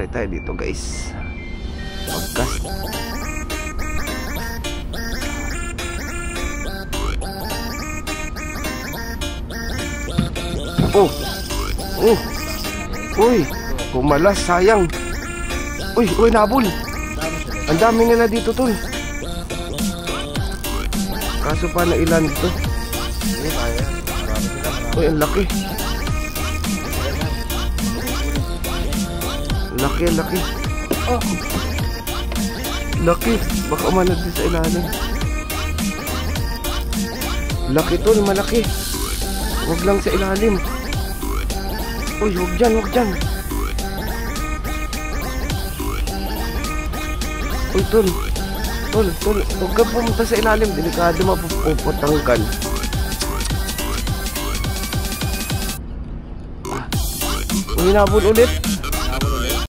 Try tayo dito guys. Podcast. Oh. Oh. Uy, kumalas, sayang. Uy, nabul. Ang dami nila dito, tol. Kaso pa na ilan dito. Uy, ang laki. Laki. Oh. Laki. Baka umanod din sa ilalim. Laki, tol, malaki. Huwag lang sa ilalim. Uy, huwag dyan. Uy, tol. Huwag ka pumunta sa ilalim. Delikado mapuputanggal. Uy, nabul ulit.